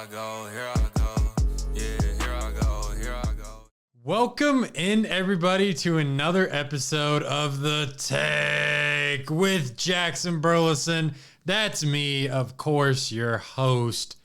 I go, here I go. Yeah, here I go, here I go. Welcome in, everybody, to another episode of The Take with Jackson Burleson. That's me, of course, your host.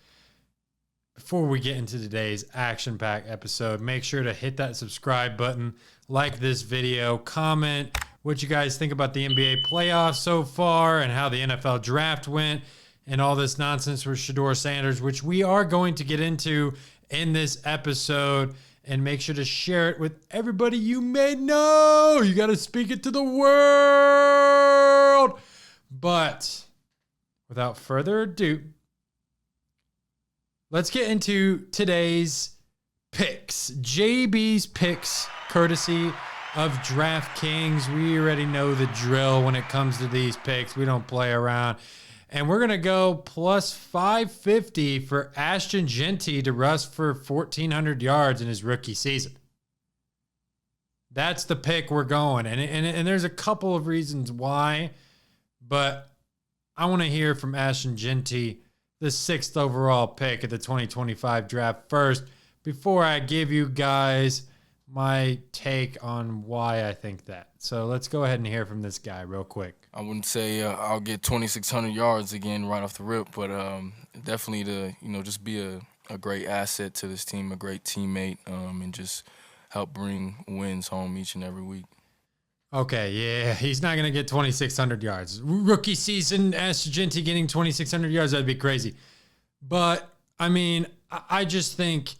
Before we get into today's action-packed episode, make sure to hit that subscribe button, like this video, comment what you guys think about the NBA playoffs so far and how the NFL draft went and all this nonsense with Shedeur Sanders, which we are going to get into in this episode. And make sure to share it with everybody you may know. You got to speak it to the world. But without further ado, let's get into today's picks. JB's picks, courtesy of DraftKings. We already know the drill when it comes to these picks. We don't play around. And we're going to go plus 550 for Ashton Jeanty to rush for 1,400 yards in his rookie season. That's the pick we're going. And there's a couple of reasons why, but I want to hear from Ashton Jeanty, the 6th overall pick of the 2025 draft first, before I give you guys my take on why I think that. So let's go ahead and hear from this guy real quick. I wouldn't say I'll get 2,600 yards again right off the rip, but definitely to just be a great asset to this team, a great teammate, and just help bring wins home each and every week. Okay, yeah, he's not going to get 2,600 yards. Rookie season, Ashton Jeanty getting 2,600 yards, that'd be crazy. But, I mean, I just think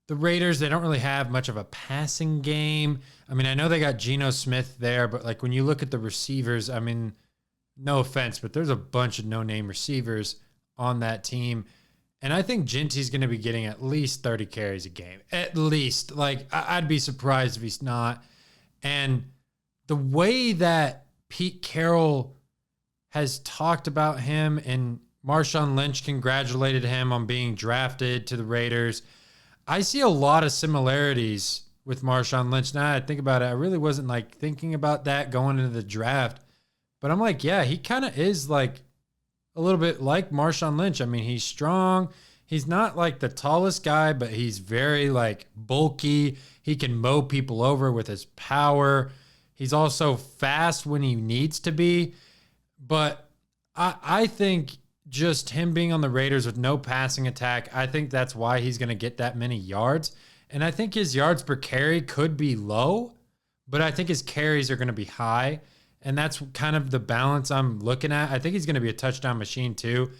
the Raiders, they don't really have much of a passing game. I mean, I know they got Geno Smith there, but like when you look at the receivers, I mean, no offense, but there's a bunch of no-name receivers on that team. And I think Jeanty's going to be getting at least 30 carries a game. At least. Like, I'd be surprised if he's not. And the way that Pete Carroll has talked about him and Marshawn Lynch congratulated him on being drafted to the Raiders, I see a lot of similarities with Marshawn Lynch. Now I think about it, I really wasn't like thinking about that going into the draft, but I'm like, yeah, he kind of is like a little bit like Marshawn Lynch. I mean, he's strong. He's not like the tallest guy, but he's very like bulky. He can mow people over with his power. He's also fast when he needs to be. But I think just him being on the Raiders with no passing attack, I think that's why he's going to get that many yards. And I think his yards per carry could be low, but I think his carries are going to be high. And that's kind of the balance I'm looking at. I think he's going to be a touchdown machine too.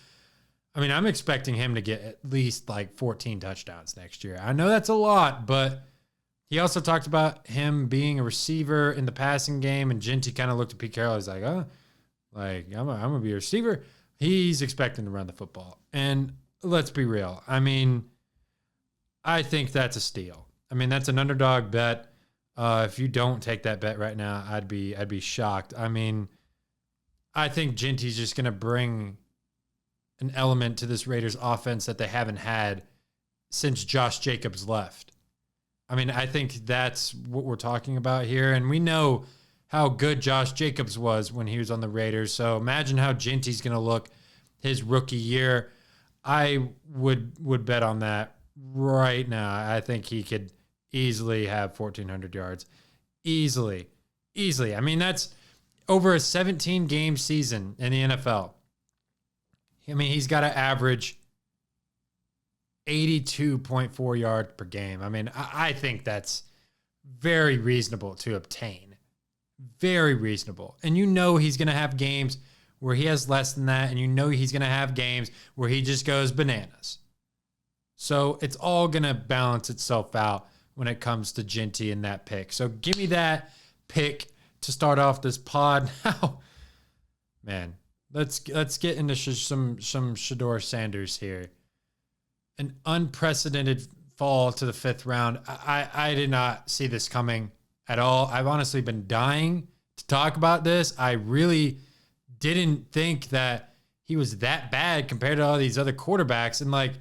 I mean, I'm expecting him to get at least like 14 touchdowns next year. I know that's a lot, but he also talked about him being a receiver in the passing game. And Jeanty kind of looked at Pete Carroll. He's like, oh, like I'm going to be a receiver. He's expecting to run the football. And let's be real. I mean, I think that's a steal. I mean, that's an underdog bet. If you don't take that bet right now, I'd be shocked. I mean, I think Jeanty's just going to bring an element to this Raiders offense that they haven't had since Josh Jacobs left. I mean, I think that's what we're talking about here. And we know how good Josh Jacobs was when he was on the Raiders. So imagine how Jeanty's going to look his rookie year. I would bet on that right now. I think he could easily have 1,400 yards. Easily. I mean, that's over a 17-game season in the NFL. I mean, he's got to average 82.4 yards per game. I mean, I think that's very reasonable to obtain. Very reasonable. And you know he's going to have games where he has less than that, and you know he's going to have games where he just goes bananas. So it's all going to balance itself out when it comes to Jeanty and that pick. So give me that pick to start off this pod. Now, man, let's get into some Shedeur Sanders here. An unprecedented fall to the 5th round. I did not see this coming at all. I've honestly been dying to talk about this. I really didn't think that he was that bad compared to all these other quarterbacks. And like,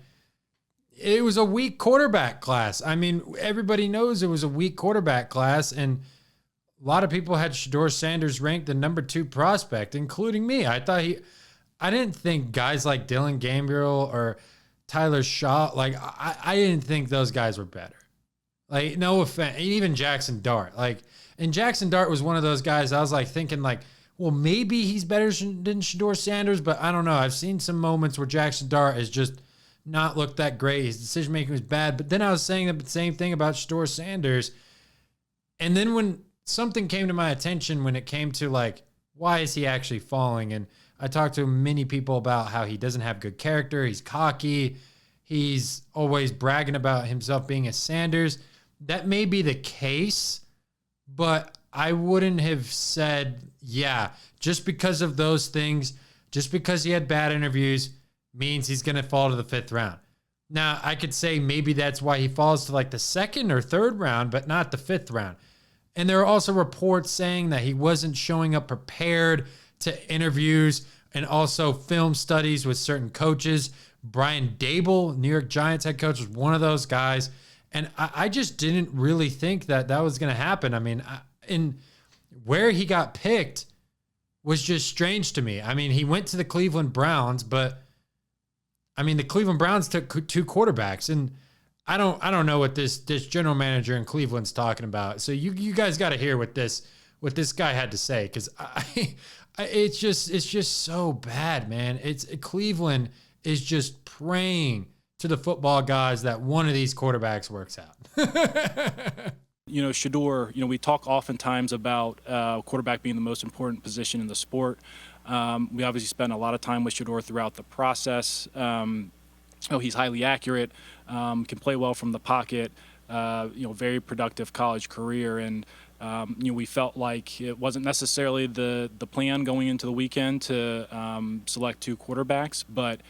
it was a weak quarterback class. I mean, everybody knows it was a weak quarterback class. And a lot of people had Shedeur Sanders ranked the number 2 prospect, including me. I didn't think guys like Dylan Gabriel or Tyler Shaw, like I didn't think those guys were better. Like, no offense, even Jackson Dart. Like, and Jackson Dart was one of those guys I was like thinking like, well, maybe he's better than Shedeur Sanders, but I don't know. I've seen some moments where Jackson Dart has just not looked that great. His decision making was bad. But then I was saying the same thing about Shedeur Sanders. And then when something came to my attention when it came to like, why is he actually falling? And I talked to many people about how he doesn't have good character. He's cocky. He's always bragging about himself being a Sanders. That may be the case, but I wouldn't have said, yeah, just because of those things, just because he had bad interviews means he's going to fall to the 5th round. Now, I could say maybe that's why he falls to like the 2nd or 3rd round, but not the 5th round. And there are also reports saying that he wasn't showing up prepared to interviews and also film studies with certain coaches. Brian Dable, New York Giants head coach, was one of those guys. And I just didn't really think that that was going to happen. I mean, in where he got picked was just strange to me. I mean, he went to the Cleveland Browns, but I mean, the Cleveland Browns took 2 quarterbacks, and I don't know what this general manager in Cleveland's talking about. So you guys got to hear what this guy had to say, because it's just so bad, man. Cleveland is just praying to the football gods that one of these quarterbacks works out. Shedeur, we talk oftentimes about quarterback being the most important position in the sport. We obviously spent a lot of time with Shedeur throughout the process. He's highly accurate, can play well from the pocket, very productive college career. And, we felt like it wasn't necessarily the plan going into the weekend to select 2 quarterbacks, but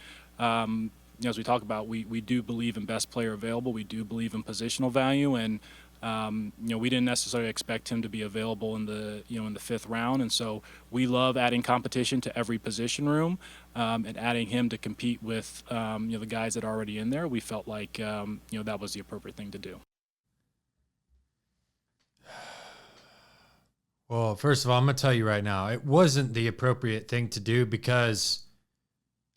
as we talk about, we do believe in best player available. We do believe in positional value, and we didn't necessarily expect him to be available in the 5th round. And so we love adding competition to every position room, and adding him to compete with the guys that are already in there. We felt like that was the appropriate thing to do. Well, first of all, I'm going to tell you right now, it wasn't the appropriate thing to do, because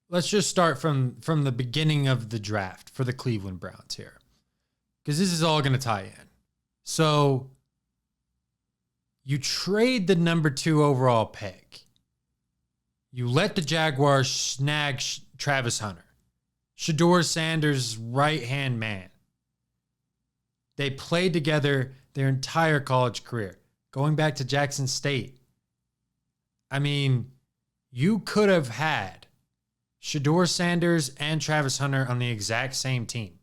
let's just start from the beginning of the draft for the Cleveland Browns here, because this is all going to tie in. So you trade the number 2 overall pick. You let the Jaguars snag Travis Hunter, Shedeur Sanders' right-hand man. They played together their entire college career, going back to Jackson State. I mean, you could have had Shedeur Sanders and Travis Hunter on the exact same team.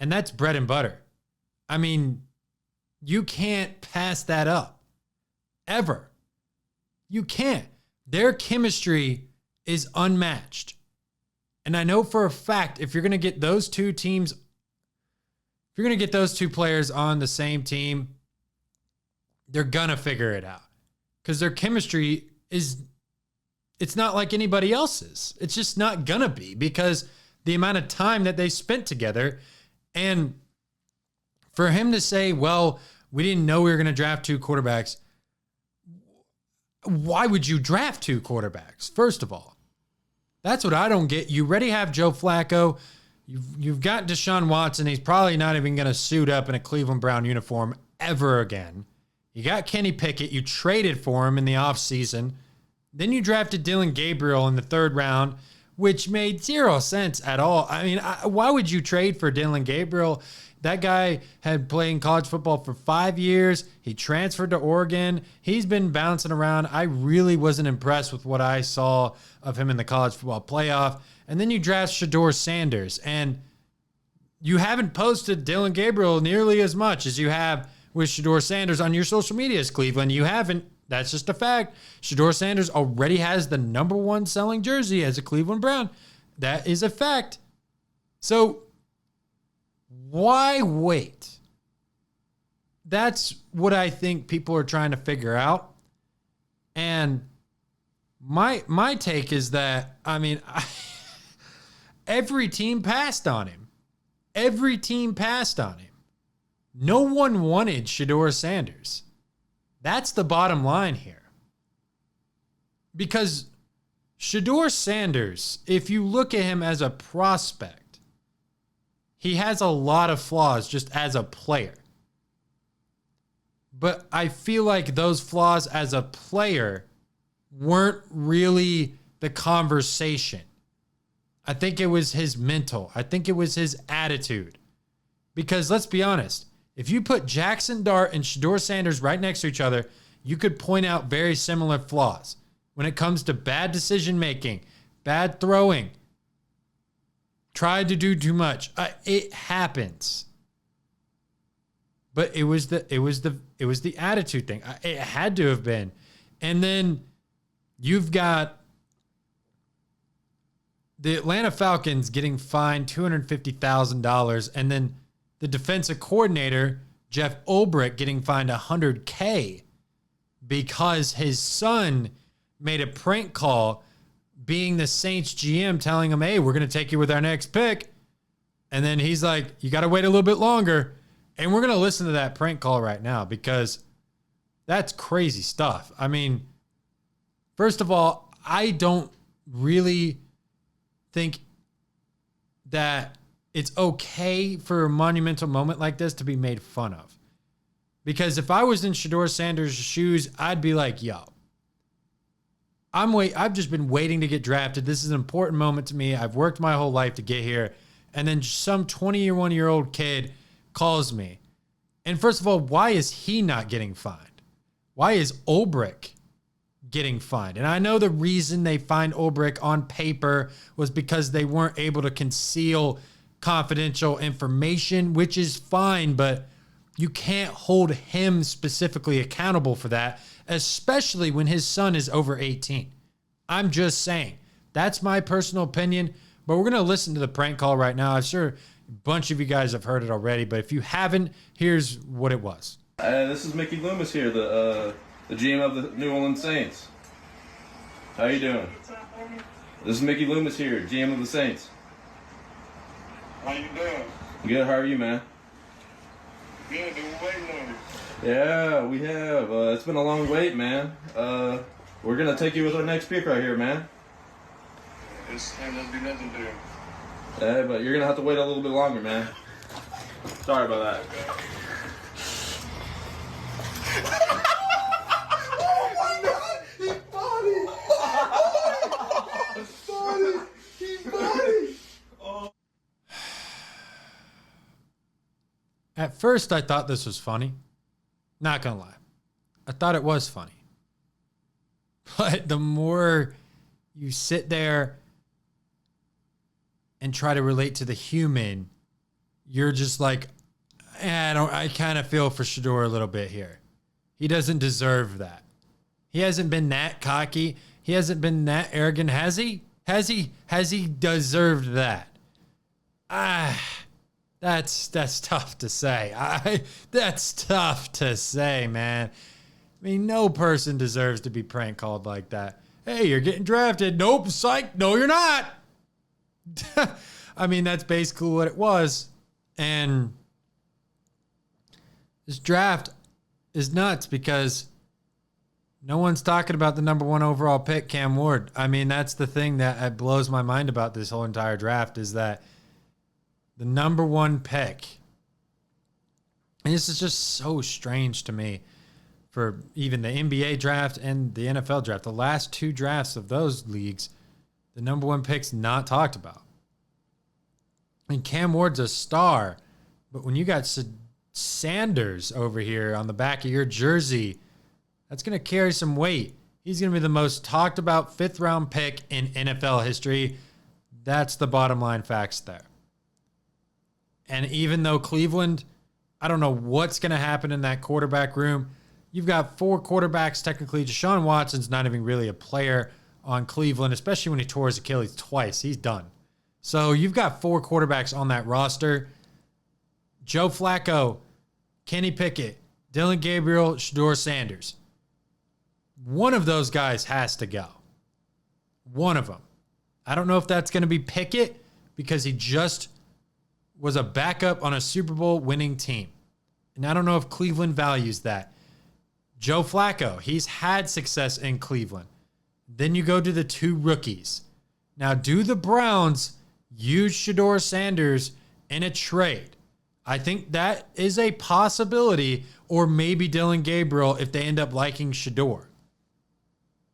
And that's bread and butter. I mean, you can't pass that up. Ever. You can't. Their chemistry is unmatched. And I know for a fact, if you're going to get those 2 teams, if you're going to get those 2 players on the same team, they're going to figure it out. Because their chemistry it's not like anybody else's. It's just not going to be, because the amount of time that they spent together. And for him to say, well, we didn't know we were going to draft 2 quarterbacks. Why would you draft 2 quarterbacks? First of all, that's what I don't get. You already have Joe Flacco. You've got Deshaun Watson. He's probably not even going to suit up in a Cleveland Brown uniform ever again. You got Kenny Pickett. You traded for him in the offseason. Then you drafted Dylan Gabriel in the 3rd round, which made 0 sense at all. I mean, why would you trade for Dylan Gabriel? That guy had played college football for 5 years. He transferred to Oregon. He's been bouncing around. I really wasn't impressed with what I saw of him in the college football playoff. And then you draft Shedeur Sanders, and you haven't posted Dylan Gabriel nearly as much as you have with Shedeur Sanders on your social medias, Cleveland. You haven't. That's just a fact. Shedeur Sanders already has the number 1 selling jersey as a Cleveland Brown. That is a fact. So why wait? That's what I think people are trying to figure out. And my take is that, I mean, every team passed on him. Every team passed on him. No one wanted Shedeur Sanders. That's the bottom line here. Because Shedeur Sanders, if you look at him as a prospect, he has a lot of flaws just as a player. But I feel like those flaws as a player weren't really the conversation. I think it was his mental. I think it was his attitude. Because let's be honest, if you put Jackson Dart and Shedeur Sanders right next to each other, you could point out very similar flaws when it comes to bad decision making, bad throwing, tried to do too much. It happens. But it was the attitude thing. It had to have been. And then you've got the Atlanta Falcons getting fined $250,000, and then the defensive coordinator, Jeff Ulbrich, getting fined $100K because his son made a prank call being the Saints GM telling him, hey, we're going to take you with our next pick. And then he's like, you got to wait a little bit longer. And we're going to listen to that prank call right now because that's crazy stuff. I mean, first of all, I don't really think that it's okay for a monumental moment like this to be made fun of. Because if I was in Shedeur Sanders' shoes, I'd be like, yo, I've just been waiting to get drafted. This is an important moment to me. I've worked my whole life to get here. And then some 21-year-old kid calls me. And first of all, why is he not getting fined? Why is Ulbrich getting fined? And I know the reason they fined Ulbrich on paper was because they weren't able to conceal confidential information, which is fine, but you can't hold him specifically accountable for that, especially when his son is over 18. I'm just saying. That's my personal opinion, but we're going to listen to the prank call right now. I'm sure a bunch of you guys have heard it already, but if you haven't, here's what it was. This is Mickey Loomis here, the GM of the New Orleans Saints. How you doing? This is Mickey Loomis here, GM of the Saints. How you doing? Good, how are you, man? Good, been waiting on you. Yeah, we have. It's been a long wait, man. We're going to take you with our next pick right here, man. This ain't gonna be nothing to you. Yeah, but you're going to have to wait a little bit longer, man. Sorry about that. At first, I thought this was funny. Not gonna lie. I thought it was funny. But the more you sit there and try to relate to the human, you're just like, I kind of feel for Shedeur a little bit here. He doesn't deserve that. He hasn't been that cocky. He hasn't been that arrogant, has he? Has he deserved that? That's tough to say. That's tough to say, man. I mean, no person deserves to be prank called like that. Hey, you're getting drafted. Nope, psych. No, you're not. I mean, that's basically what it was. And this draft is nuts because no one's talking about the number 1 overall pick, Cam Ward. I mean, that's the thing that blows my mind about this whole entire draft is that the number 1 pick. And this is just so strange to me for even the NBA draft and the NFL draft. The last 2 drafts of those leagues, the number 1 pick's not talked about. And Cam Ward's a star, but when you got Sanders over here on the back of your jersey, that's going to carry some weight. He's going to be the most talked about 5th round pick in NFL history. That's the bottom line facts there. And even though Cleveland, I don't know what's going to happen in that quarterback room. You've got 4 quarterbacks technically. Deshaun Watson's not even really a player on Cleveland, especially when he tore his Achilles twice. He's done. So you've got 4 quarterbacks on that roster. Joe Flacco, Kenny Pickett, Dylan Gabriel, Shedeur Sanders. One of those guys has to go. One of them. I don't know if that's going to be Pickett because he just was a backup on a Super Bowl winning team. And I don't know if Cleveland values that. Joe Flacco, he's had success in Cleveland. Then you go to the 2 rookies. Now, do the Browns use Shedeur Sanders in a trade. I think that is a possibility, or maybe Dylan Gabriel if they end up liking Shedeur.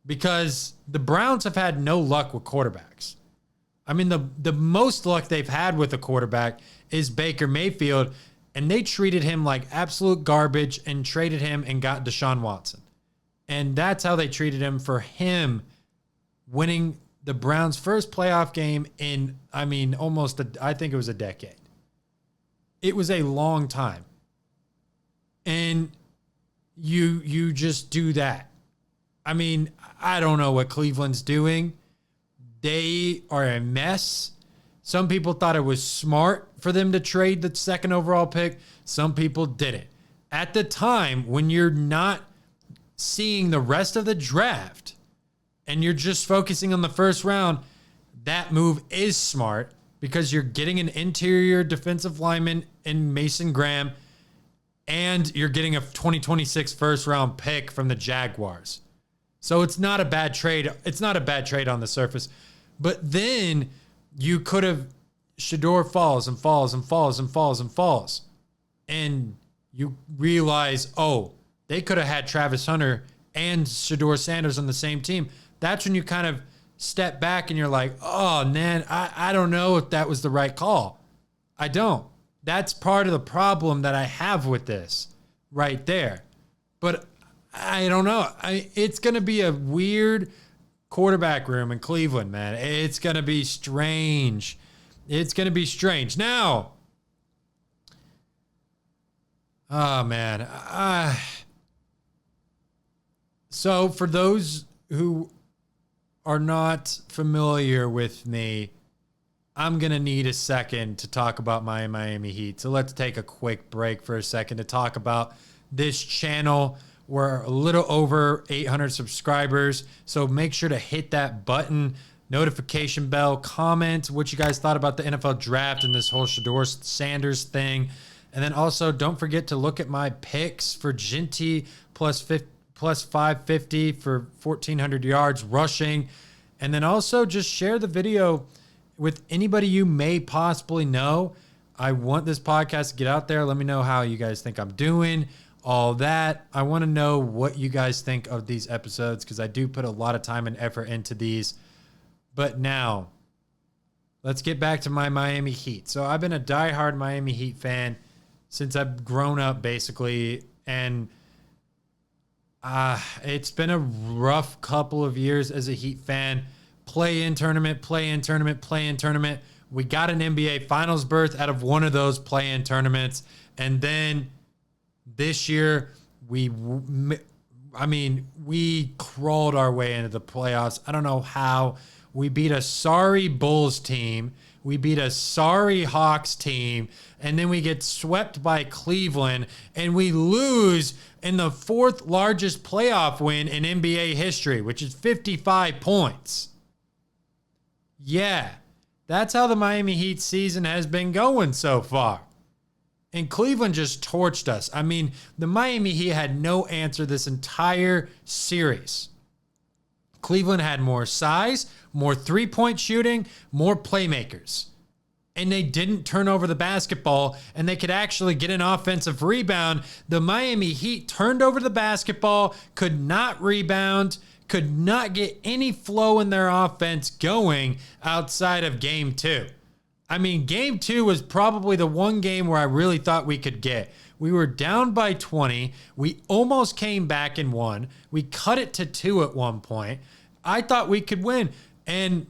Because the Browns have had no luck with quarterbacks. I mean, the most luck they've had with a quarterback is Baker Mayfield, and they treated him like absolute garbage and traded him and got Deshaun Watson. And that's how they treated him for him winning the Browns' first playoff game in, I mean, I think it was a decade. It was a long time. And you just do that. I mean, I don't know what Cleveland's doing. They are a mess. Some people thought it was smart for them to trade the second overall pick. Some people didn't. At the time, when you're not seeing the rest of the draft and you're just focusing on the first round, that move is smart because you're getting an interior defensive lineman in Mason Graham and you're getting a 2026 first round pick from the Jaguars. So it's not a bad trade. It's not a bad trade on the surface. But then you could have, Shedeur falls and falls and falls and falls and falls. And you realize, oh, they could have had Travis Hunter and Shedeur Sanders on the same team. That's when you kind of step back and you're like, oh, man, I don't know if that was the right call. I don't. That's part of the problem that I have with this right there. But I don't know. It's going to be a weird quarterback room in Cleveland, man. It's going to be strange. It's going to be strange. Now, oh, man. So for those who are not familiar with me, I'm going to need a second to talk about my Miami Heat. So let's take a quick break for a second to talk about this channel. We're a little over 800 subscribers, so make sure to hit that button, notification bell, comment what you guys thought about the NFL draft and this whole Shedeur Sanders thing. And then also don't forget to look at my picks for Ginty plus 550 for 1,400 yards rushing. And then also just share the video with anybody you may possibly know. I want this podcast to get out there. Let me know how you guys think I'm doing. All that. I want to know what you guys think of these episodes because I do put a lot of time and effort into these. But now, let's get back to my Miami Heat. So I've been a diehard Miami Heat fan since I've grown up, basically. And it's been a rough couple of years as a Heat fan. Play-in tournament. We got an NBA Finals berth out of one of those play-in tournaments. And then this year, we crawled our way into the playoffs. I don't know how. We beat a sorry Bulls team. We beat a sorry Hawks team. And then we get swept by Cleveland. And we lose in the fourth largest playoff win in NBA history, which is 55 points. Yeah, that's how the Miami Heat season has been going so far. And Cleveland just torched us. I mean, the Miami Heat had no answer this entire series. Cleveland had more size, more three-point shooting, more playmakers. And they didn't turn over the basketball, and they could actually get an offensive rebound. The Miami Heat turned over the basketball, could not rebound, could not get any flow in their offense going outside of Game 2. I mean, Game 2 was probably the one game where I really thought we could get. We were down by 20. We almost came back and won. We cut it to 2 at one point. I thought we could win. And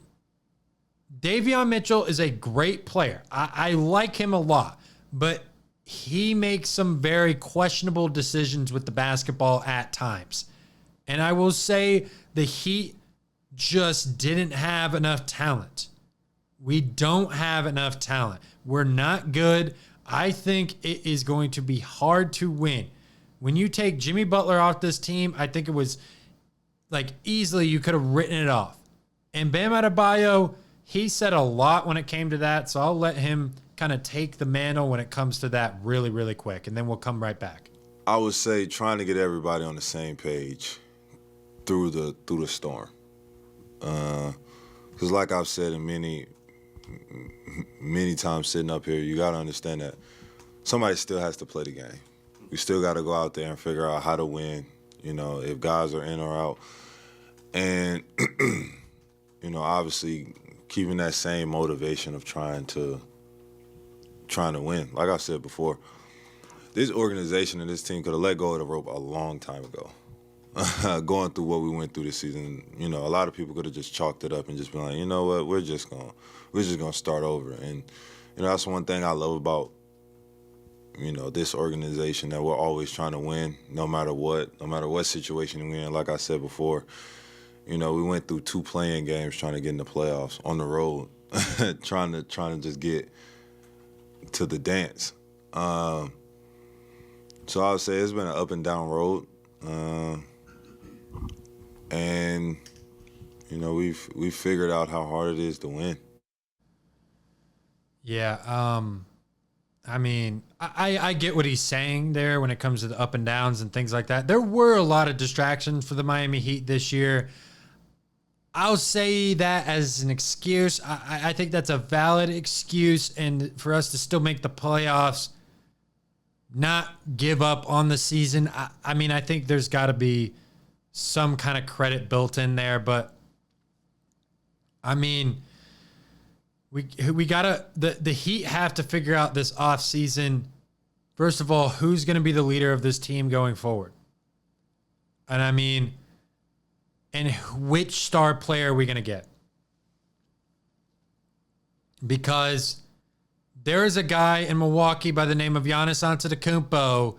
Davion Mitchell is a great player. I like him a lot. But he makes some very questionable decisions with the basketball at times. And I will say the Heat just didn't have enough talent. We don't have enough talent. We're not good. I think it is going to be hard to win. When you take Jimmy Butler off this team, I think it was like easily you could have written it off. And Bam Adebayo, he said a lot when it came to that, so I'll let him kind of take the mantle when it comes to that really, really quick, and then we'll come right back. I would say trying to get everybody on the same page through the storm. Because like I've said in many many times sitting up here, you got to understand that somebody still has to play the game. We still got to go out there and figure out how to win, if guys are in or out. And, obviously keeping that same motivation of trying to win. Like I said before, this organization and this team could have let go of the rope a long time ago. Going through what we went through this season, a lot of people could have just chalked it up and just been like, you know what, we're just gonna start over. And that's one thing I love about this organization, that we're always trying to win, no matter what situation we're in. Like I said before, we went through 2 playing games trying to get in the playoffs on the road, trying to just get to the dance. So I would say it's been an up and down road. And we've figured out how hard it is to win. Yeah, I mean, I get what he's saying there when it comes to the up and downs and things like that. There were a lot of distractions for the Miami Heat this year. I'll say that as an excuse. I think that's a valid excuse, and for us to still make the playoffs, not give up on the season. I mean, I think there's got to be some kind of credit built in there, but I mean, we gotta the Heat have to figure out this offseason, first of all, who's going to be the leader of this team going forward, and I mean, and which star player are we going to get? Because there is a guy in Milwaukee by the name of Giannis Antetokounmpo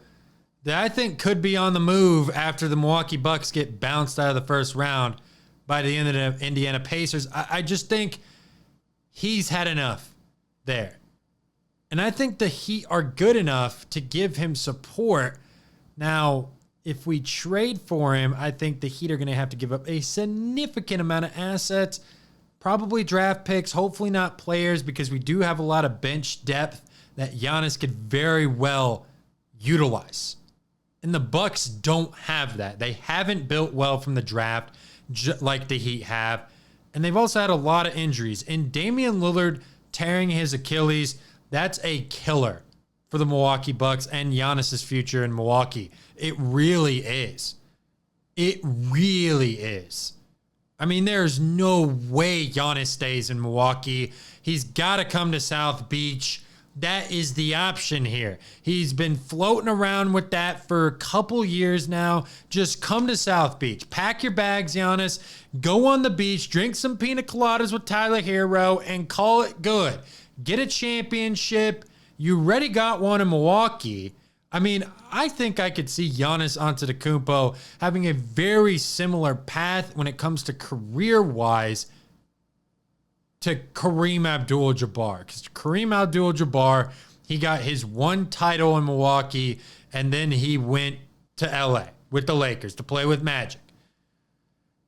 that I think could be on the move after the Milwaukee Bucks get bounced out of the first round by the Indiana Pacers. I just think he's had enough there. And I think the Heat are good enough to give him support. Now, if we trade for him, I think the Heat are going to have to give up a significant amount of assets, probably draft picks, hopefully not players, because we do have a lot of bench depth that Giannis could very well utilize. And the Bucks don't have that. They haven't built well from the draft like the Heat have. And they've also had a lot of injuries. And Damian Lillard tearing his Achilles, that's a killer for the Milwaukee Bucks and Giannis's future in Milwaukee. It really is. It really is. I mean, there's no way Giannis stays in Milwaukee. He's got to come to South Beach. That is the option here. He's been floating around with that for a couple years now. Just come to South Beach. Pack your bags, Giannis. Go on the beach, drink some pina coladas with Tyler Hero, and call it good. Get a championship. You already got one in Milwaukee. I mean, I think I could see Giannis Antetokounmpo having a very similar path when it comes to career-wise to Kareem Abdul-Jabbar. Because Kareem Abdul-Jabbar, he got his one title in Milwaukee, and then he went to LA with the Lakers to play with Magic.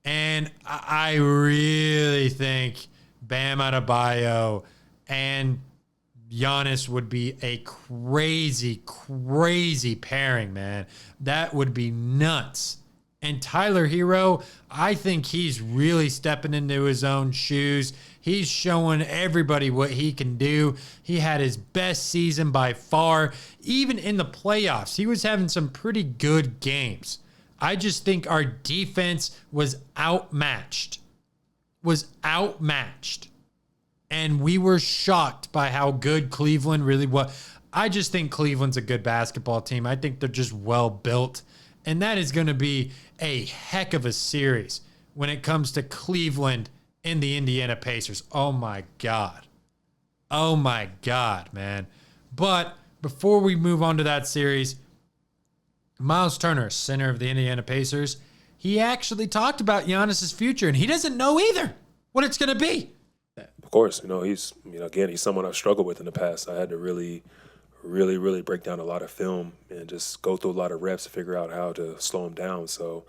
And I really think Bam Adebayo and Giannis would be a crazy, crazy pairing, man. That would be nuts. And Tyler Hero, I think he's really stepping into his own shoes. He's showing everybody what he can do. He had his best season by far. Even in the playoffs, he was having some pretty good games. I just think our defense was outmatched. And we were shocked by how good Cleveland really was. I just think Cleveland's a good basketball team. I think they're just well built. And that is going to be a heck of a series when it comes to Cleveland and the Indiana Pacers. Oh, my God. Oh, my God, man. But before we move on to that series, Miles Turner, center of the Indiana Pacers, he actually talked about Giannis's future, and he doesn't know either what it's going to be. Of course, he's, again, he's someone I've struggled with in the past. I had to really break down a lot of film and just go through a lot of reps to figure out how to slow him down. So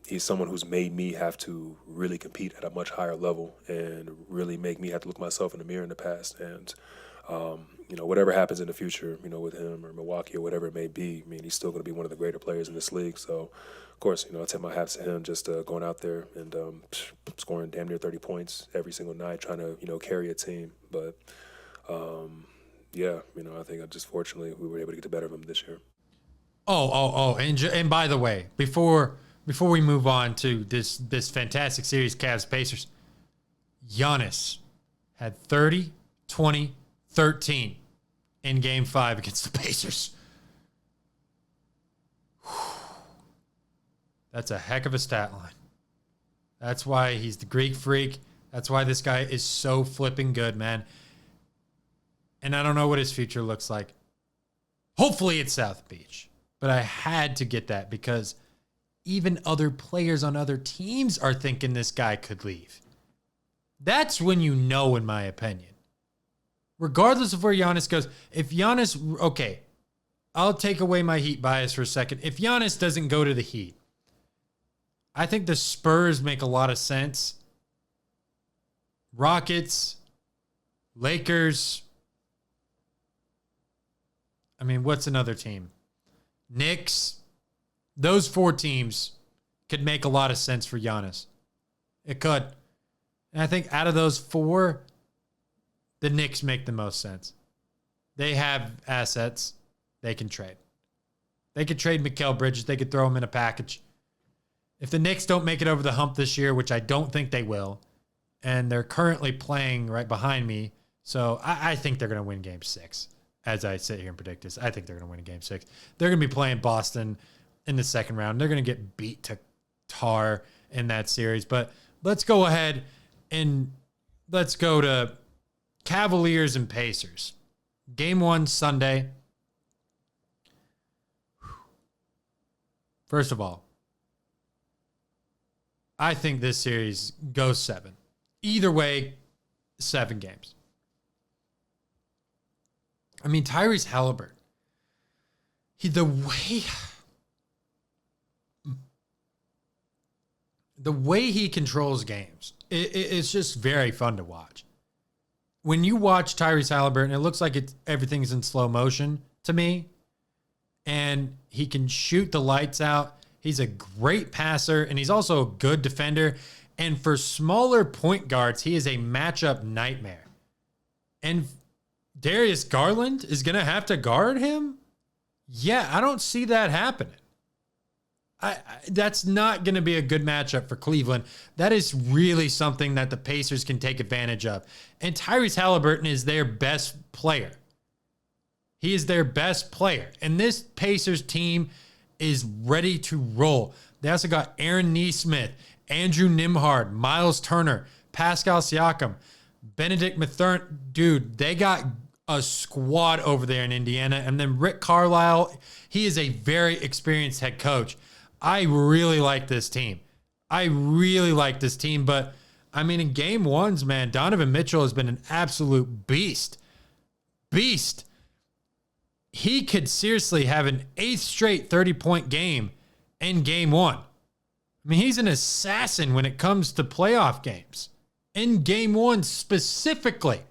he's someone who's made me have to really compete at a much higher level and really make me have to look myself in the mirror in the past. And, whatever happens in the future, with him or Milwaukee or whatever it may be, I mean, he's still going to be one of the greater players in this league. So, of course, I tip my hats to him just going out there and scoring damn near 30 points every single night, trying to, carry a team. But, yeah, I think fortunately we were able to get the better of him this year. And by the way, before we move on to this fantastic series, Cavs Pacers, Giannis had 30, 20, 13 in Game 5 against the Pacers. That's a heck of a stat line. That's why he's the Greek freak. That's why this guy is so flipping good, man. And I don't know what his future looks like. Hopefully it's South Beach. But I had to get that because even other players on other teams are thinking this guy could leave. That's when you know, in my opinion. Regardless of where Giannis goes, if Giannis, okay, I'll take away my Heat bias for a second. If Giannis doesn't go to the Heat, I think the Spurs make a lot of sense. Rockets, Lakers. I mean, what's another team? Knicks. Those 4 teams could make a lot of sense for Giannis. It could. And I think out of those 4, the Knicks make the most sense. They have assets they can trade. They could trade Mikal Bridges. They could throw him in a package. If the Knicks don't make it over the hump this year, which I don't think they will, and they're currently playing right behind me, so I think they're going to win Game 6. As I sit here and predict this, I think they're going to win Game 6. They're going to be playing Boston in the second round. They're going to get beat to tar in that series. But let's go ahead and let's go to Cavaliers and Pacers. Game 1 Sunday. First of all, I think this series goes 7. Either way, 7 games. I mean, Tyrese Halliburton, the way he controls games, it's just very fun to watch. When you watch Tyrese Halliburton, it looks like everything's in slow motion to me. And he can shoot the lights out. He's a great passer, and he's also a good defender. And for smaller point guards, he is a matchup nightmare. And Darius Garland is going to have to guard him? Yeah, I don't see that happening. That's not going to be a good matchup for Cleveland. That is really something that the Pacers can take advantage of. And Tyrese Halliburton is their best player. He is their best player. And this Pacers team is ready to roll. They also got Aaron Nesmith, Andrew Nembhard, Miles Turner, Pascal Siakam, Benedict Mathurin. Dude, they got a squad over there in Indiana. And then Rick Carlisle, he is a very experienced head coach. I really like this team. But, I mean, in game 1s, man, Donovan Mitchell has been an absolute beast. He could seriously have an 8th straight 30-point game in game 1. I mean, he's an assassin when it comes to playoff games. In game 1 specifically.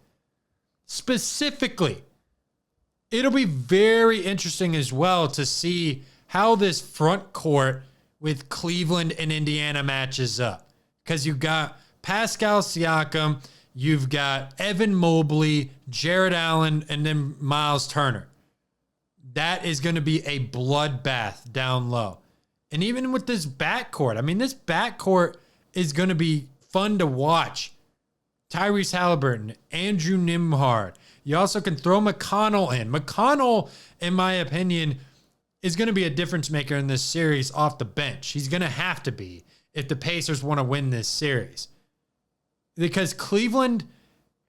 It'll be very interesting as well to see how this front court with Cleveland and Indiana matches up. Because you've got Pascal Siakam, you've got Evan Mobley, Jared Allen, and then Miles Turner. That is going to be a bloodbath down low. And even with this backcourt, I mean, this backcourt is going to be fun to watch. Tyrese Halliburton, Andrew Nembhard. You also can throw McConnell in. McConnell, in my opinion, is going to be a difference maker in this series off the bench. He's going to have to be if the Pacers want to win this series. Because Cleveland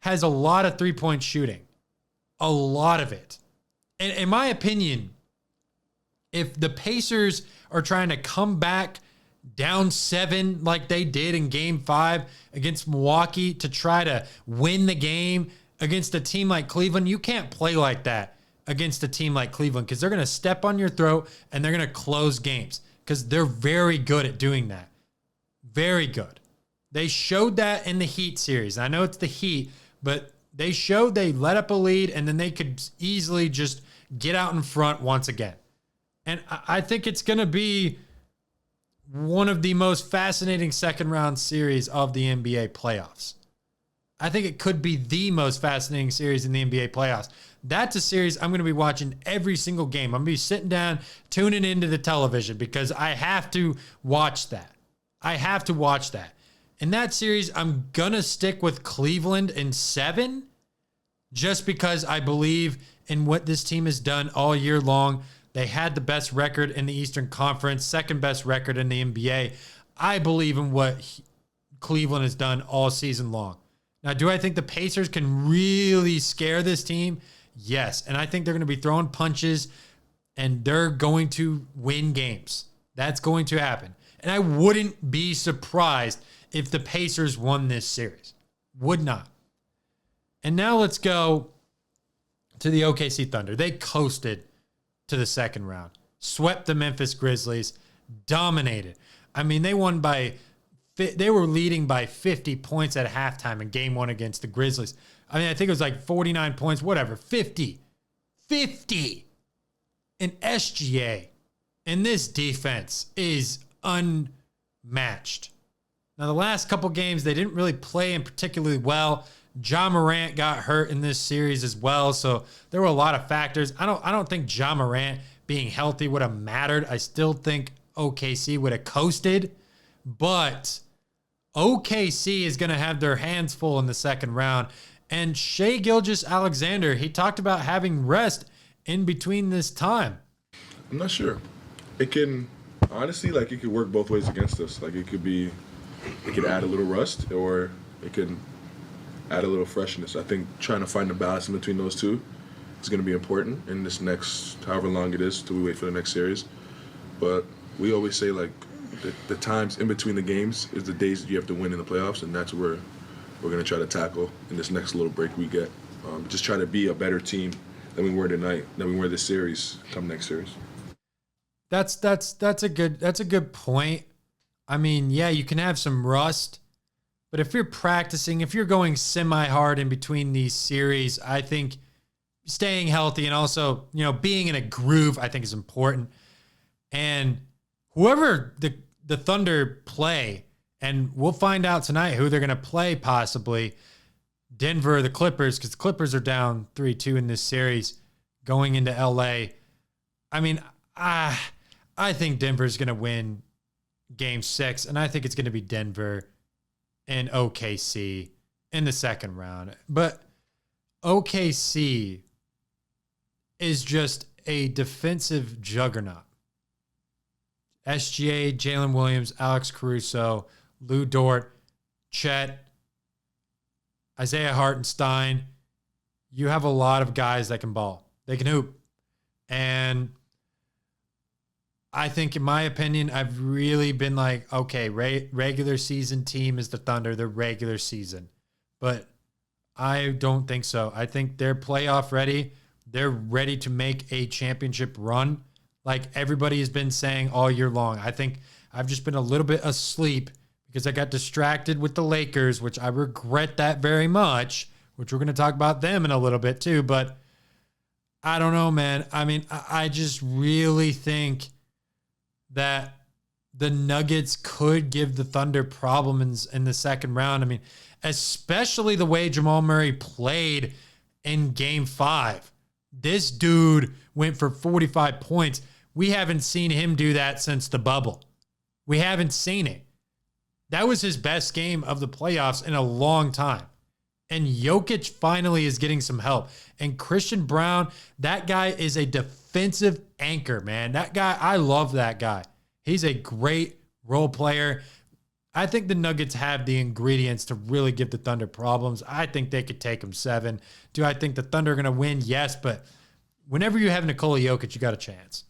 has a lot of three-point shooting. A lot of it. And in my opinion, if the Pacers are trying to come back down 7 like they did in game 5 against Milwaukee to try to win the game against a team like Cleveland, you can't play like that against a team like Cleveland because they're going to step on your throat and they're going to close games because they're very good at doing that. Very good. They showed that in the Heat series. I know it's the Heat, but they showed they let up a lead and then they could easily just get out in front once again. And I think it's going to be one of the most fascinating second round series of the NBA playoffs. I think it could be the most fascinating series in the NBA playoffs. That's a series I'm going to be watching every single game. I'm going to be sitting down, tuning into the television because I have to watch that. I have to watch that. In that series, I'm going to stick with Cleveland in 7 just because I believe in what this team has done all year long. They had the best record in the Eastern Conference, second best record in the NBA. I believe in what Cleveland has done all season long. Now, do I think the Pacers can really scare this team? Yes. And I think they're going to be throwing punches and they're going to win games. That's going to happen. And I wouldn't be surprised if the Pacers won this series. Would not. And now let's go to the OKC Thunder. They coasted to the second round, swept the Memphis Grizzlies, dominated. I mean, they were leading by 50 points at halftime in game 1 against the Grizzlies. I mean, I think it was like 49 points, whatever, 50 in SGA. And this defense is unmatched. Now, the last couple games, they didn't really play in particularly well. Ja Morant got hurt in this series as well, so there were a lot of factors. I don't think Ja Morant being healthy would have mattered. I still think OKC would have coasted, but OKC is going to have their hands full in the second round. And Shai Gilgeous-Alexander, he talked about having rest in between this time. I'm not sure. It can, honestly, it could work both ways against us. It could add a little rust or it could add a little freshness. I think trying to find a balance in between those two is going to be important in this next, however long it is till we wait for the next series. But we always say, the times in between the games is the days that you have to win in the playoffs, and that's where we're going to try to tackle in this next little break we get. Just try to be a better team than we were tonight, than we were this series come next series. That's a good point. I mean, yeah, you can have some rust, but if you're practicing, if you're going semi-hard in between these series, I think staying healthy and also, being in a groove, I think is important. And whoever the Thunder play, and we'll find out tonight who they're going to play possibly, Denver or the Clippers, because the Clippers are down 3-2 in this series going into LA. I mean, I think Denver's going to win Game 6, and I think it's going to be Denver and OKC in the second round. But OKC is just a defensive juggernaut. SGA, Jalen Williams, Alex Caruso, Lou Dort, Chet, Isaiah Hartenstein. You have a lot of guys that can ball. They can hoop. And I think, in my opinion, I've really been like, okay, regular season team is the Thunder, the regular season. But I don't think so. I think they're playoff ready. They're ready to make a championship run like everybody has been saying all year long. I think I've just been a little bit asleep because I got distracted with the Lakers, which I regret that very much, which we're going to talk about them in a little bit too. But I don't know, man. I mean, I just really think that the Nuggets could give the Thunder problems in the second round. I mean, especially the way Jamal Murray played in Game 5. This dude went for 45 points. We haven't seen him do that since the bubble. We haven't seen it. That was his best game of the playoffs in a long time. And Jokic finally is getting some help. And Christian Brown, that guy is a defensive anchor, man. That guy, I love that guy. He's a great role player. I think the Nuggets have the ingredients to really give the Thunder problems. I think they could take them 7. Do I think the Thunder are going to win? Yes, but whenever you have Nikola Jokic, you got a chance.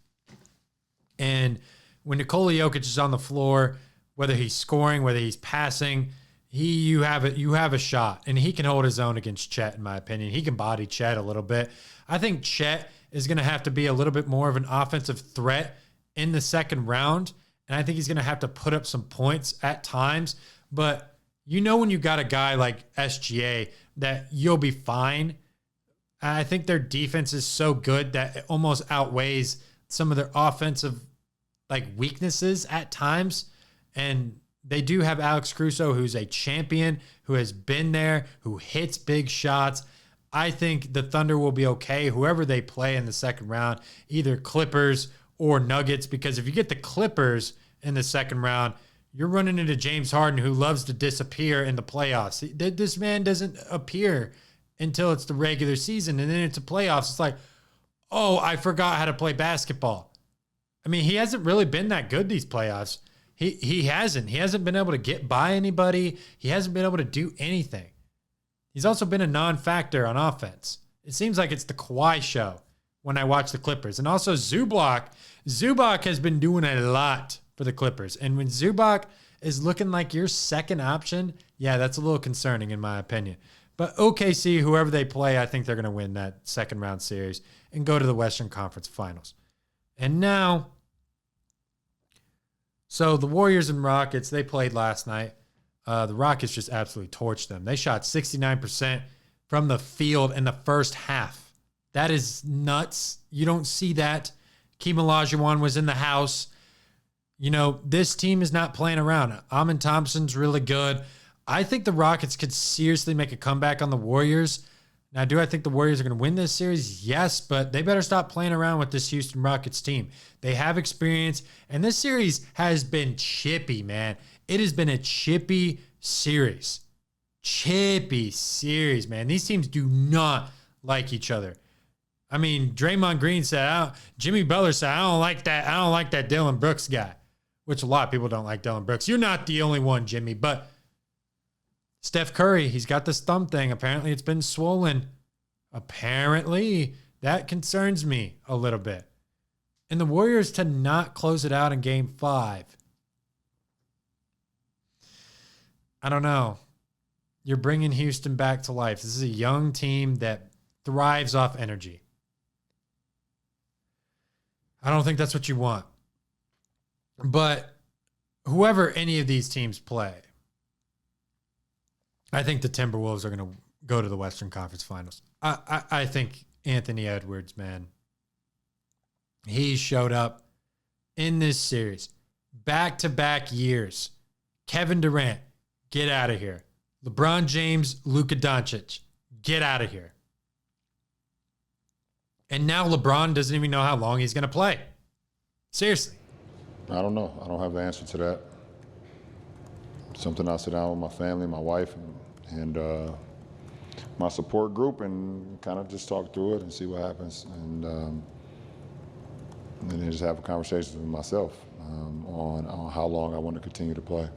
And when Nikola Jokic is on the floor, whether he's scoring, whether he's passing, you have a shot. And he can hold his own against Chet, in my opinion. He can body Chet a little bit. I think Chet is going to have to be a little bit more of an offensive threat in the second round. And I think he's going to have to put up some points at times. But when you got a guy like SGA that you'll be fine. I think their defense is so good that it almost outweighs some of their offensive weaknesses at times. And they do have Alex Caruso, who's a champion, who has been there, who hits big shots. I think the Thunder will be okay, whoever they play in the second round, either Clippers or Nuggets, because if you get the Clippers in the second round, you're running into James Harden, who loves to disappear in the playoffs. This man doesn't appear until it's the regular season, and then it's the playoffs. It's like, oh, I forgot how to play basketball. I mean, he hasn't really been that good these playoffs. He hasn't. He hasn't been able to get by anybody. He hasn't been able to do anything. He's also been a non-factor on offense. It seems like it's the Kawhi show when I watch the Clippers. And also Zubac has been doing a lot for the Clippers. And when Zubac is looking like your second option, yeah, that's a little concerning in my opinion. But OKC, whoever they play, I think they're going to win that second round series and go to the Western Conference Finals. And now, so the Warriors and Rockets, they played last night. The Rockets just absolutely torched them. They shot 69% from the field in the first half. That is nuts. You don't see that. Keem Olajuwon was in the house. You know, this team is not playing around. Amin Thompson's really good. I think the Rockets could seriously make a comeback on the Warriors. Now, do I think the Warriors are going to win this series? Yes, but they better stop playing around with this Houston Rockets team. They have experience, and this series has been chippy, man. It has been a chippy series. Chippy series, man. These teams do not like each other. I mean, Draymond Green said, Jimmy Butler said, I don't like that Dillon Brooks guy, which a lot of people don't like Dillon Brooks. You're not the only one, Jimmy, but Steph Curry, he's got this thumb thing. Apparently, it's been swollen. Apparently, that concerns me a little bit. And the Warriors to not close it out in Game 5. I don't know. You're bringing Houston back to life. This is a young team that thrives off energy. I don't think that's what you want. But whoever any of these teams play, I think the Timberwolves are going to go to the Western Conference Finals. I think Anthony Edwards, man, he showed up in this series. Back-to-back years. Kevin Durant, get out of here. LeBron James, Luka Doncic, get out of here. And now LeBron doesn't even know how long he's going to play. Seriously. I don't know. I don't have the answer to that. Something I'll sit down with my family, my wife, and my support group and kind of just talk through it and see what happens. And then just have a conversation with myself on how long I want to continue to play.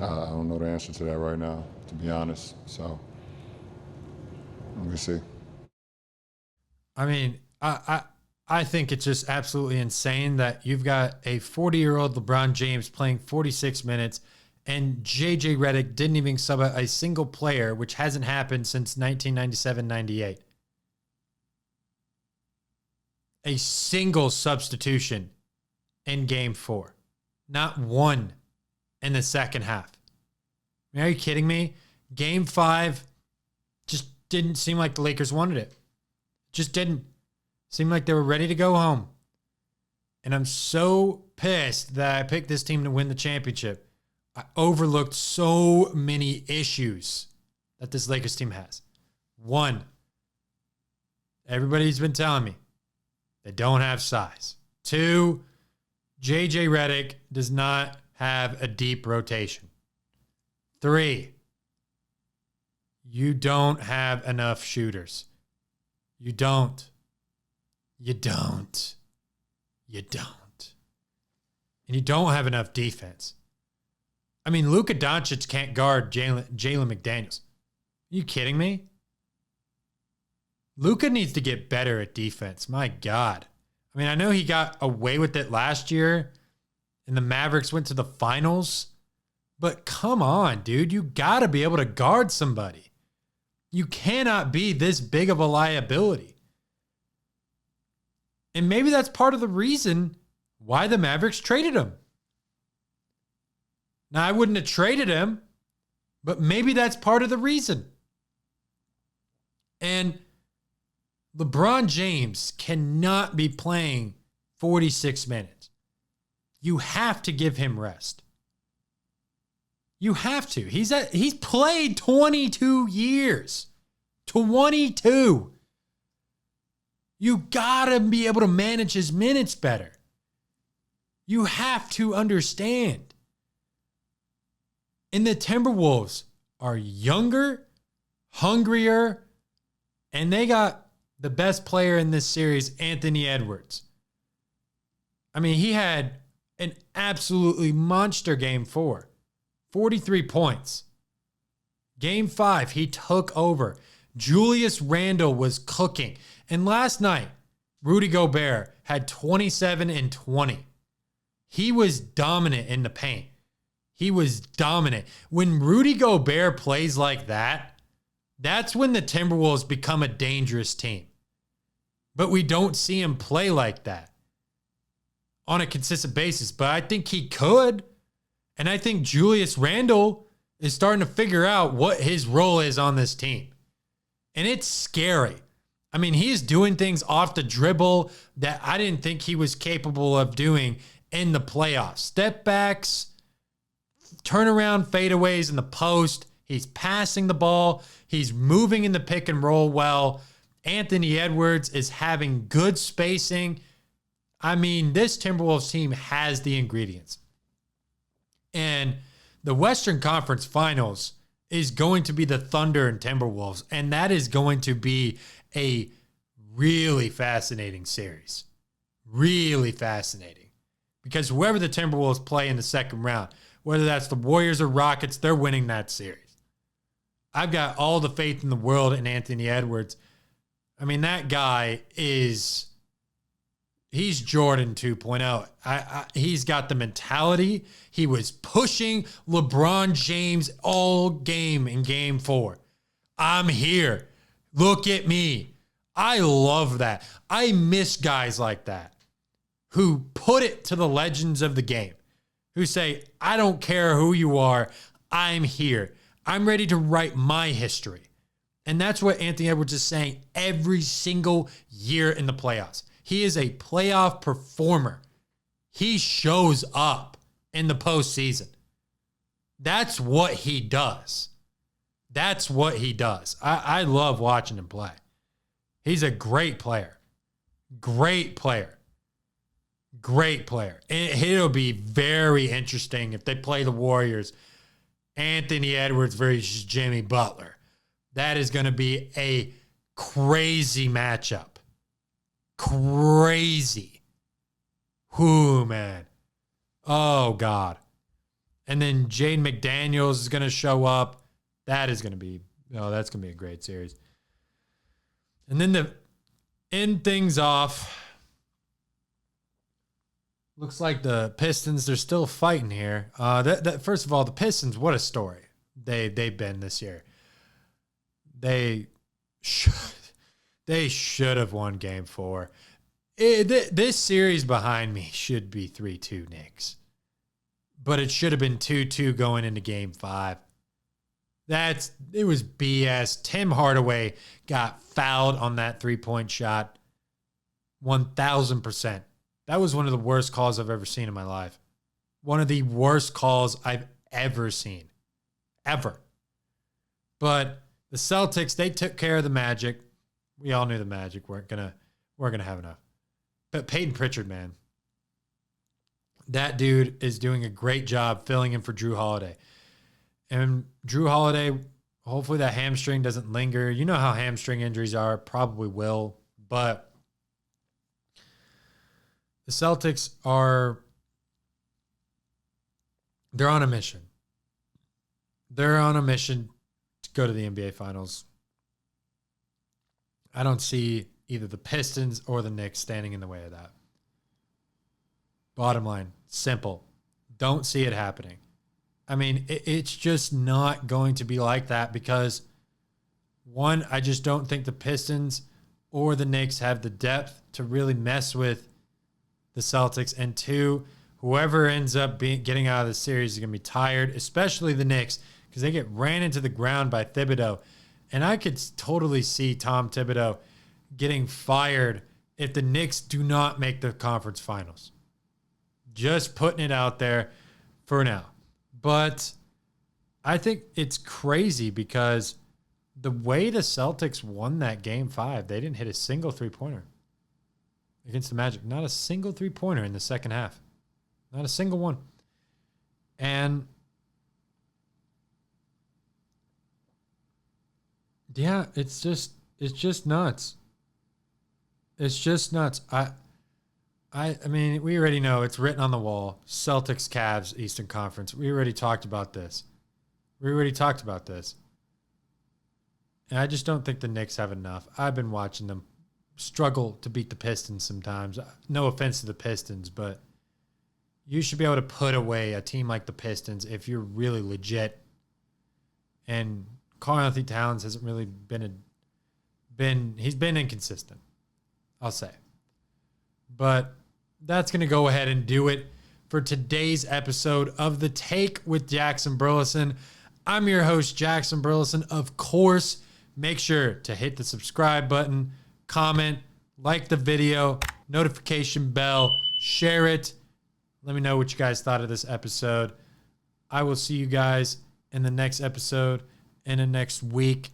I don't know the answer to that right now, to be honest. So let me see. I mean, I think it's just absolutely insane that you've got a 40-year-old LeBron James playing 46 minutes and J.J. Redick didn't even sub out a single player, which hasn't happened since 1997-98. A single substitution in Game 4. Not one in the second half. I mean, are you kidding me? Game 5 just didn't seem like the Lakers wanted it. Just didn't. Seemed like they were ready to go home. And I'm so pissed that I picked this team to win the championship. I overlooked so many issues that this Lakers team has. One, everybody's been telling me they don't have size. Two, J.J. Redick does not have a deep rotation. Three, you don't have enough shooters. You don't. You don't. You don't. And you don't have enough defense. I mean, Luka Doncic can't guard Jalen McDaniels. Are you kidding me? Luka needs to get better at defense. My God. I mean, I know he got away with it last year and the Mavericks went to the finals, but come on, dude. You got to be able to guard somebody. You cannot be this big of a liability. And maybe that's part of the reason why the Mavericks traded him. Now, I wouldn't have traded him, but maybe that's part of the reason. And LeBron James cannot be playing 46 minutes. You have to give him rest. You have to. He's played 22 years. 22. You gotta be able to manage his minutes better. You have to understand. And the Timberwolves are younger, hungrier, and they got the best player in this series, Anthony Edwards. I mean, he had an absolutely monster game 4. 43 points. Game 5, he took over. Julius Randle was cooking. And last night, Rudy Gobert had 27 and 20. He was dominant in the paint. He was dominant. When Rudy Gobert plays like that, that's when the Timberwolves become a dangerous team. But we don't see him play like that on a consistent basis. But I think he could. And I think Julius Randle is starting to figure out what his role is on this team. And it's scary. I mean, he is doing things off the dribble that I didn't think he was capable of doing in the playoffs. Step backs, turnaround fadeaways in the post. He's passing the ball. He's moving in the pick and roll well. Anthony Edwards is having good spacing. I mean, this Timberwolves team has the ingredients. And the Western Conference Finals is going to be the Thunder and Timberwolves, and that is going to be a really fascinating series. Really fascinating. Because whoever the Timberwolves play in the second round, whether that's the Warriors or Rockets, they're winning that series. I've got all the faith in the world in Anthony Edwards. I mean, that guy is... He's Jordan 2.0. He's got the mentality. He was pushing LeBron James all game in game 4. I'm here. Look at me. I love that. I miss guys like that who put it to the legends of the game, who say, I don't care who you are. I'm here. I'm ready to write my history. And that's what Anthony Edwards is saying every single year in the playoffs. He is a playoff performer. He shows up in the postseason. That's what he does. That's what he does. I love watching him play. He's a great player. Great player. Great player. It'll be very interesting if they play the Warriors. Anthony Edwards versus Jimmy Butler. That is going to be a crazy matchup. Crazy. Whoo, man. Oh, God. And then Jaden McDaniels is going to show up. That is going to be, that's going to be a great series. And then to end things off, looks like the Pistons, they're still fighting here. First of all, the Pistons, what a story they've been this year. They should have won game 4. This series behind me should be 3-2 Knicks. But it should have been 2-2 going into game 5. It was BS. Tim Hardaway got fouled on that 3-point shot. 1,000%. That was one of the worst calls I've ever seen in my life. One of the worst calls I've ever seen. Ever. But the Celtics, they took care of the Magic. We all knew the Magic weren't gonna have enough. But Peyton Pritchard, man. That dude is doing a great job filling in for Drew Holiday. And Drew Holiday, hopefully that hamstring doesn't linger. You know how hamstring injuries are. Probably will. But the Celtics they're on a mission. They're on a mission to go to the NBA Finals. I don't see either the Pistons or the Knicks standing in the way of that. Bottom line, simple. Don't see it happening. I mean, it's just not going to be like that because, one, I just don't think the Pistons or the Knicks have the depth to really mess with the Celtics. And two, whoever ends up getting out of the series is going to be tired, especially the Knicks, because they get ran into the ground by Thibodeau. And I could totally see Tom Thibodeau getting fired if the Knicks do not make the conference finals. Just putting it out there for now. But I think it's crazy because the way the Celtics won that game 5, they didn't hit a single three-pointer against the Magic. Not a single three-pointer in the second half. Not a single one. And yeah, it's just nuts. It's just nuts. I mean, we already know it's written on the wall. Celtics, Cavs, Eastern Conference. We already talked about this. And I just don't think the Knicks have enough. I've been watching them struggle to beat the Pistons sometimes. No offense to the Pistons, but you should be able to put away a team like the Pistons if you're really legit. And Karl-Anthony Towns hasn't really he's been inconsistent, I'll say. But that's going to go ahead and do it for today's episode of The Take with Jackson Burleson. I'm your host, Jackson Burleson. Of course, make sure to hit the subscribe button, comment, like the video, notification bell, share it. Let me know what you guys thought of this episode. I will see you guys in the next episode in the next week.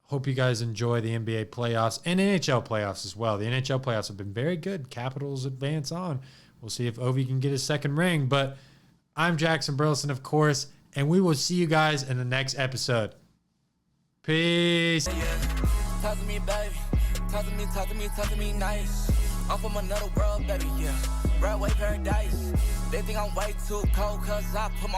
Hope you guys enjoy the NBA playoffs and NHL playoffs as well. The NHL playoffs have been very good. Capitals advance on. We'll see if Ovi can get his second ring. But I'm Jackson Burleson, of course, and we will see you guys in the next episode. Peace. Talk to me, baby. Talk to me nice. I'm from another world, baby, yeah. Broadway paradise. They think I'm way too cold, cause I put my